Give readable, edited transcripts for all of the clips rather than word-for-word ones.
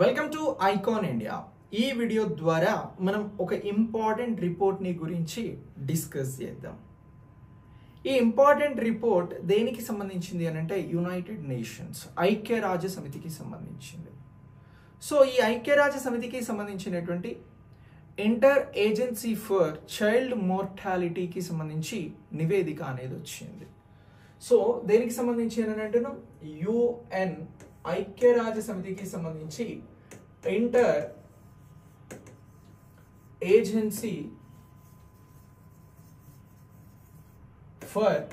Welcome to icon India. ఈ video ద్వారా మనం ఒక ఇంపార్టెంట్ రిపోర్ట్ని గురించి డిస్కస్ చేద్దాం. ఈ ఇంపార్టెంట్ రిపోర్ట్ దేనికి సంబంధించింది అని అంటే యునైటెడ్ నేషన్స్ ఐక్యరాజ్య సమితికి సంబంధించింది. సో ఈ ఐక్యరాజ్య సమితికి సంబంధించినటువంటి ఇంటర్ ఏజెన్సీ ఫర్ చైల్డ్ మోర్టాలిటీకి సంబంధించి నివేదిక అనేది వచ్చింది. సో దేనికి సంబంధించి అని అంటున్నాం, యుఎన్ ఐక్యరాజ్య సమితికి సంబంధించి inter agency for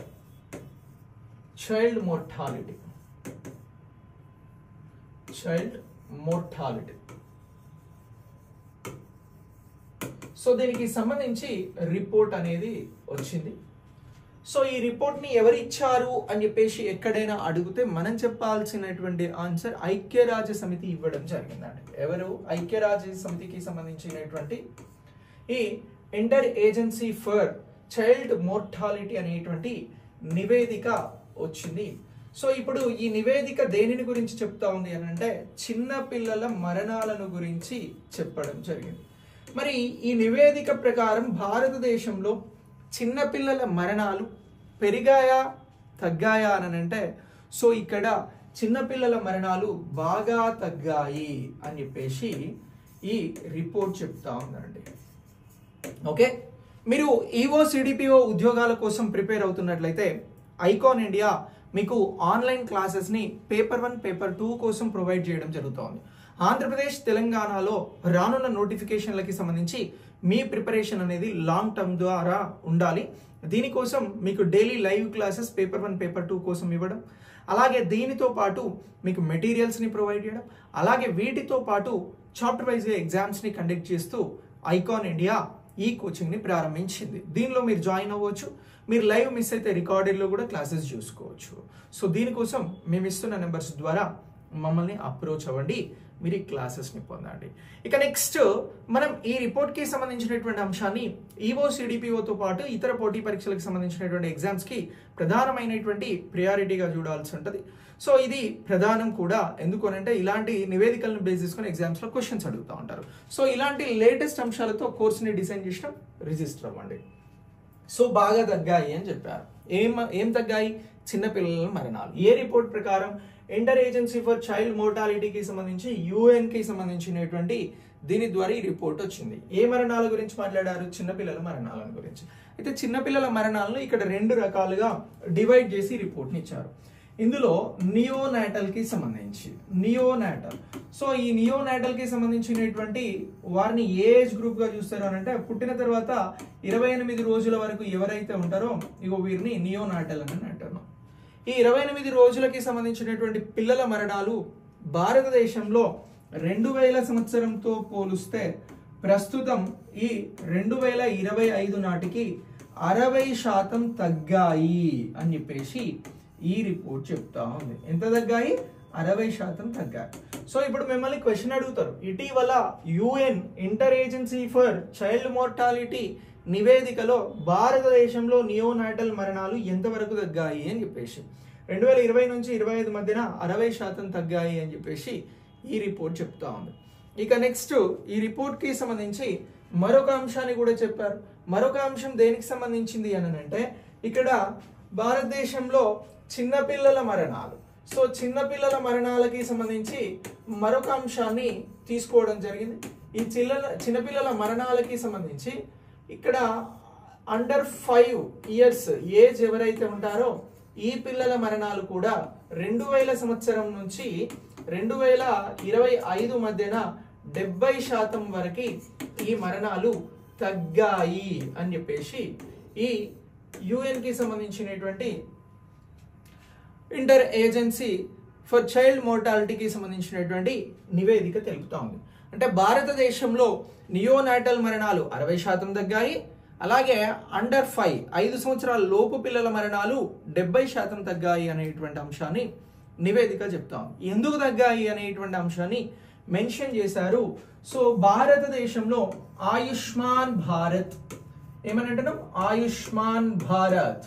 child mortality so దీనికి సంబంధించి రిపోర్ట్ అనేది వచ్చింది. సో ఈ రిపోర్ట్ని ఎవరు ఇచ్చారు అని చెప్పేసి ఎక్కడైనా అడిగితే మనం చెప్పాల్సినటువంటి ఆన్సర్ ఐక్యరాజ్య సమితి ఇవ్వడం జరిగిందండి. ఎవరు? ఐక్యరాజ్య సమితికి సంబంధించినటువంటి ఈ inter agency for child mortality అనేటువంటి నివేదిక వచ్చింది. సో ఇప్పుడు ఈ నివేదిక దేనిని గురించి చెప్తా ఉంది అని అంటే చిన్న పిల్లల మరణాలను గురించి చెప్పడం జరిగింది. మరి ఈ నివేదిక ప్రకారం భారతదేశంలో చిన్నపిల్లల మరణాలు పెరిగాయా తగ్గాయా అని అంటే సో ఇక్కడ చిన్నపిల్లల మరణాలు బాగా తగ్గాయి అని చెప్పేసి ఈ రిపోర్ట్ చెప్తా ఉందండి. ఓకే, మీరు ఈఓ సిడిపిఓ ఉద్యోగాల కోసం ప్రిపేర్ అవుతున్నట్లయితే ఐకాన్ ఇండియా మీకు ఆన్లైన్ క్లాసెస్ని పేపర్ 1 పేపర్ 2 కోసం ప్రొవైడ్ చేయడం జరుగుతోంది. ఆంధ్రప్రదేశ్ తెలంగాణలో రానున్న నోటిఫికేషన్లకి సంబంధించి మీ ప్రిపరేషన్ అనేది లాంగ్ టర్మ్ ద్వారా ఉండాలి. దీనికోసం మీకు daily live classes paper 1 paper 2 కోసం ఇవ్వడం, అలాగే దీనితో పాటు మీకు మెటీరియల్స్ని ప్రొవైడ్ చేయడం, అలాగే వీటితో పాటు చాప్టర్ వైజ్గా ఎగ్జామ్స్ని కండక్ట్ చేస్తూ ఐకాన్ ఇండియా ఈ కోచింగ్ని ప్రారంభించింది. దీనిలో మీరు జాయిన్ అవ్వచ్చు. మీరు లైవ్ మిస్ అయితే రికార్డెడ్లో కూడా క్లాసెస్ చూసుకోవచ్చు. సో దీనికోసం మేము ఇస్తున్న నెంబర్స్ ద్వారా మమ్మల్ని అప్రోచ్ అవ్వండి, మీరు ఈ క్లాసెస్ని పొందండి. ఇక నెక్స్ట్ మనం ఈ రిపోర్ట్కి సంబంధించినటువంటి అంశాన్ని ఈఓ సిడిపిఓతో పాటు ఇతర పోటీ పరీక్షలకు సంబంధించినటువంటి ఎగ్జామ్స్కి ప్రధానమైనటువంటి ప్రియారిటీగా చూడాల్సి ఉంటుంది. సో ఇది ప్రధానం కూడా, ఎందుకనంటే ఇలాంటి నివేదికలను బేస్ చేసుకుని ఎగ్జామ్స్లో క్వశ్చన్స్ అడుగుతూ ఉంటారు. సో ఇలాంటి లేటెస్ట్ అంశాలతో కోర్సుని డిజైన్ చేసిన రిజిస్టర్ అవ్వండి. సో బాగా తగ్గాయి అని చెప్పారు. ఏం తగ్గాయి? చిన్నపిల్లల మరణాలు. ఏ రిపోర్ట్ ప్రకారం? ఇంటర్ ఏజెన్సీ ఫర్ చైల్డ్ మోర్టాలిటీకి సంబంధించి యుఎన్కి సంబంధించినటువంటి దీని ద్వారా ఈ రిపోర్ట్ వచ్చింది. ఏ మరణాల గురించి మాట్లాడారు? చిన్నపిల్లల మరణాల గురించి. అయితే చిన్నపిల్లల మరణాలను ఇక్కడ 2 రకాలుగా డివైడ్ చేసి రిపోర్ట్ని ఇచ్చారు. ఇందులో నియోనాటల్కి సంబంధించి సో ఈ నియోనాటల్కి సంబంధించినటువంటి వారిని ఏ ఏజ్ గ్రూప్గా చూస్తారు అని అంటే పుట్టిన తర్వాత 28 రోజుల వరకు ఎవరైతే ఉంటారో ఇగో వీరిని నియోనాటల్ అని అంటున్నాం. ఈ 28 రోజులకి సంబంధించినటువంటి పిల్లల మరణాలు భారతదేశంలో 2000 సంవత్సరంతో పోలిస్తే ప్రస్తుతం ఈ 2025 నాటికి 60% తగ్గాయి అని చెప్పేసి ఈ రిపోర్ట్ చెప్తా ఉంది. ఎంత తగ్గాయి? 60% తగ్గాయి. సో ఇప్పుడు మిమ్మల్ని క్వశ్చన్ అడుగుతారు, ఇటీవల UN inter agency for child mortality నివేదికలో భారతదేశంలో నియోనాటల్ మరణాలు ఎంతవరకు తగ్గాయి అని చెప్పేసి 2020 నుంచి 25 మధ్యన 60% తగ్గాయి అని చెప్పేసి ఈ రిపోర్ట్ చెప్తా ఉంది. ఇక నెక్స్ట్ ఈ రిపోర్ట్కి సంబంధించి మరొక అంశాన్ని కూడా చెప్పారు. మరొక అంశం దేనికి సంబంధించింది అని అంటే ఇక్కడ భారతదేశంలో చిన్నపిల్లల మరణాలు. సో చిన్నపిల్లల మరణాలకి సంబంధించి మరొక అంశాన్ని తీసుకోవడం జరిగింది. ఈ చిన్నపిల్లల మరణాలకి సంబంధించి ఇక్కడ అండర్ 5 years ఏజ్ ఎవరైతే ఉంటారో ఈ పిల్లల మరణాలు కూడా 2000 సంవత్సరం నుంచి 2025 మధ్యన 70% వరకు ఈ మరణాలు తగ్గాయి అని చెప్పేసి ఈ యుఎన్కి సంబంధించినటువంటి ఇంటర్ ఏజెన్సీ ఫర్ చైల్డ్ మోర్టాలిటీకి సంబంధించినటువంటి నివేదిక తెలుపుతా ఉంది. అంటే భారతదేశంలో నియోనాటల్ మరణాలు 60% తగ్గాయి, అలాగే అండర్ 5 సంవత్సరాల లోపు పిల్లల మరణాలు 70% తగ్గాయి అనేటువంటి అంశాన్ని నివేదిక చెప్తా ఉంది. ఎందుకు తగ్గాయి అనేటువంటి అంశాన్ని మెన్షన్ చేశారు. సో భారతదేశంలో ఆయుష్మాన్ భారత్ ఏమని అంటున్నాం? ఆయుష్మాన్ భారత్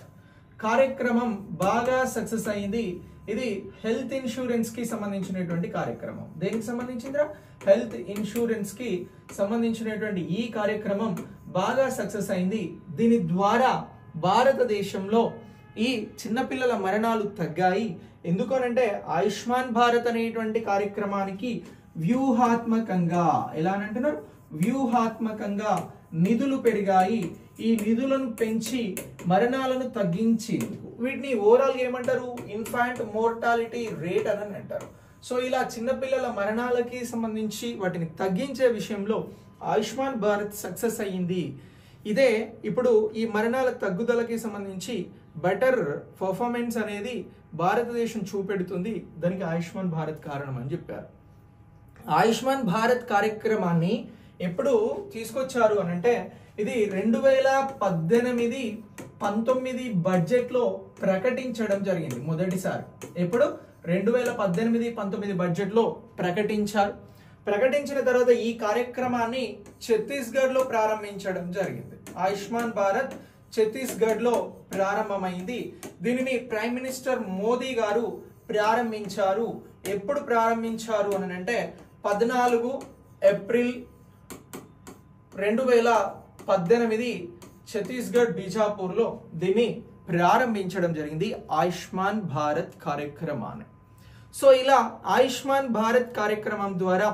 కార్యక్రమం బాగా సక్సెస్ అయింది. ఇది హెల్త్ ఇన్సూరెన్స్ కి సంబంధించినటువంటి కార్యక్రమం. దేనికి సంబంధించిందిరా? హెల్త్ ఇన్సూరెన్స్ కి సంబంధించినటువంటి ఈ కార్యక్రమం బాగా సక్సెస్ అయింది. దీని ద్వారా భారతదేశంలో ఈ చిన్నపిల్లల మరణాలు తగ్గాయి. ఎందుకనంటే ఆయుష్మాన్ భారత్ అనేటువంటి కార్యక్రమానికి వ్యూహాత్మకంగా ఎలా అంటున్నారు, వ్యూహాత్మకంగా నిధులు పెరిగాయి. ఈ నిధులను పెంచి మరణాలను తగ్గించి వీటిని ఓవరాల్ ఏమంటారు, ఇన్ఫాంట్ మోర్టాలిటీ రేట్ అని అంటారు. సో ఇలా చిన్నపిల్లల మరణాలకి సంబంధించి వాటిని తగ్గించే విషయంలో ఆయుష్మాన్ భారత్ సక్సెస్ అయ్యింది. ఇదే ఇప్పుడు ఈ మరణాల తగ్గుదలకి సంబంధించి బెటర్ పర్ఫార్మెన్స్ అనేది భారతదేశం చూపెడుతుంది. దానికి ఆయుష్మాన్ భారత్ కారణం అని చెప్పారు. ఆయుష్మాన్ భారత్ కార్యక్రమాన్ని ఎప్పుడు తీసుకొచ్చారు అని అంటే ఇది 2018-19 బడ్జెట్ లో ప్రకటించడం జరిగింది మొదటిసారి. ఎప్పుడు 2018-19 బడ్జెట్ లో ప్రకటించారు. ప్రకటించిన తర్వాత ఈ కార్యక్రమాన్ని ఛత్తీస్గఢ్ లో ప్రారంభించడం జరిగింది. ఆయుష్మాన్ భారత్ ఛత్తీస్గఢ్ లో ప్రారంభమైంది. దీనిని ప్రైమ్ మినిస్టర్ మోదీ గారు ప్రారంభించారు. ఎప్పుడు ప్రారంభించారు అని అంటే 14 ఏప్రిల్ 2018 ఛత్తీస్గఢ్ బీజాపూర్ లో దీన్ని ప్రారంభించడం జరిగింది ఆయుష్మాన్ భారత్ కార్యక్రమాన్ని. సో ఇలా ఆయుష్మాన్ భారత్ కార్యక్రమం ద్వారా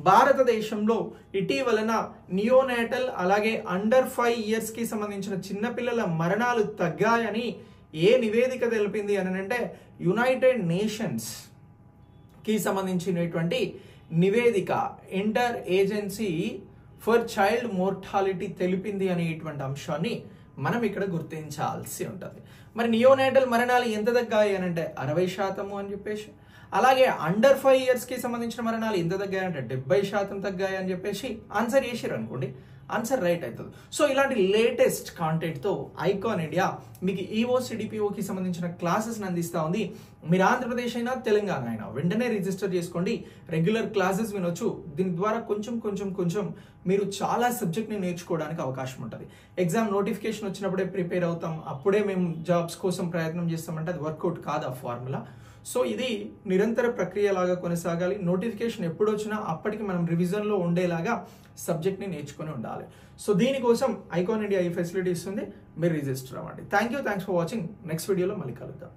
భారతదేశంలో ఇటీవలన నియోనాటల్ అలాగే అండర్ 5 years కి సంబంధించిన చిన్నపిల్లల మరణాలు తగ్గాయని ఏ నివేదిక తెలిపింది అని అంటే యునైటెడ్ నేషన్స్ కి సంబంధించినటువంటి నివేదిక inter agency for child mortality తెలిపింది అనేటువంటి అంశాన్ని మనం ఇక్కడ గుర్తించాల్సి ఉంటుంది. మరి నియోనాటల్ మరణాలు ఎంత తగ్గాయి అని అంటే 60% అని చెప్పేసి, అలాగే అండర్ 5 years కి సంబంధించిన మరణాలు ఎంత తగ్గాయి అంటే 70% తగ్గాయి అని చెప్పేసి ఆన్సర్ చేసారు అనుకోండి, ఆన్సర్ రైట్ అవుతుంది. సో ఇలాంటి లేటెస్ట్ కాంటెంట్ తో ఐకాన్ ఇండియా మీకు ఈఓ సిడిపిఓకి సంబంధించిన క్లాసెస్ అందిస్తా ఉంది. మీరు ఆంధ్రప్రదేశ్ అయినా తెలంగాణ అయినా వెంటనే రిజిస్టర్ చేసుకోండి, రెగ్యులర్ క్లాసెస్ వినొచ్చు. దీని ద్వారా కొంచెం మీరు చాలా సబ్జెక్ట్ని నేర్చుకోవడానికి అవకాశం ఉంటుంది. ఎగ్జామ్ నోటిఫికేషన్ వచ్చినప్పుడే ప్రిపేర్ అవుతాం, అప్పుడే మేము జాబ్స్ కోసం ప్రయత్నం చేస్తామంటే అది వర్కౌట్ కాదు ఆ ఫార్ములా. సో ఇది నిరంతర ప్రక్రియ లాగా కొనసాగాలి. నోటిఫికేషన్ ఎప్పుడు వచ్చినా అప్పటికి మనం రివిజన్లో ఉండేలాగా సబ్జెక్ట్ని నేర్చుకుని ఉండాలి. సో దీనికోసం ఐకాన్ ఇండియా ఈ ఫెసిలిటీ ఇస్తుంది, మీరు రిజిస్టర్ అవ్వండి. Thanks for watching. నెక్స్ట్ వీడియోలో మళ్ళీ కలుద్దాం.